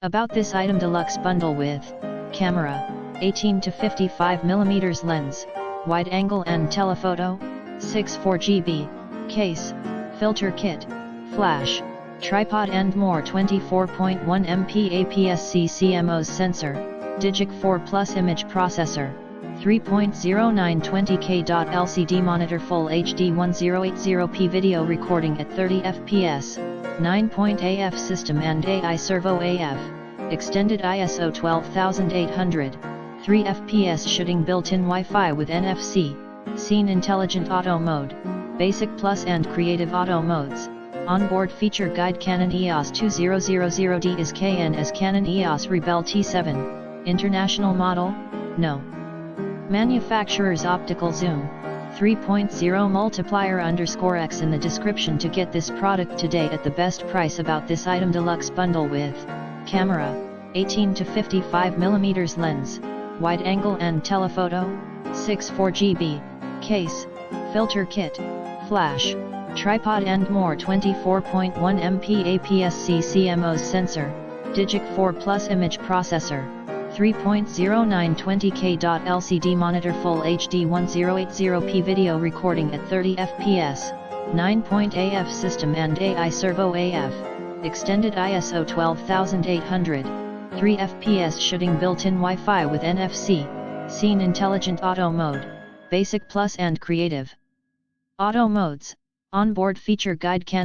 About this item: deluxe bundle with camera, 18 to 55mm lens, wide angle and telephoto, 64GB, case, filter kit, flash, tripod and more. 24.1MP APS-C CMOS sensor, Digic 4 Plus image processor, 3.09 20K LCD monitor, Full HD 1080p video recording at 30 fps, 9.AF system and AI servo AF, extended ISO 12800, 3 fps shooting, built-in Wi-Fi with NFC, scene intelligent auto mode, basic plus and creative auto modes. Onboard feature guide: Canon EOS 2000D is KN as Canon EOS Rebel T7, international model, no. Manufacturer's optical zoom, 3.0 multiplier _X in the description to get this product today at the best price. About this item: deluxe bundle with camera, 18 to 55mm lens, wide angle and telephoto, 64GB, case, filter kit, flash, tripod and more. 24.1MP APS-C CMOS sensor, Digic 4 Plus image processor, 3.09 20K LCD monitor, Full HD 1080p video recording at 30 fps, 9.AF system and AI servo AF, extended ISO 12800, 3 fps shooting, built-in Wi-Fi with NFC, scene intelligent auto mode, basic plus and creative auto modes. Onboard feature guide: Canon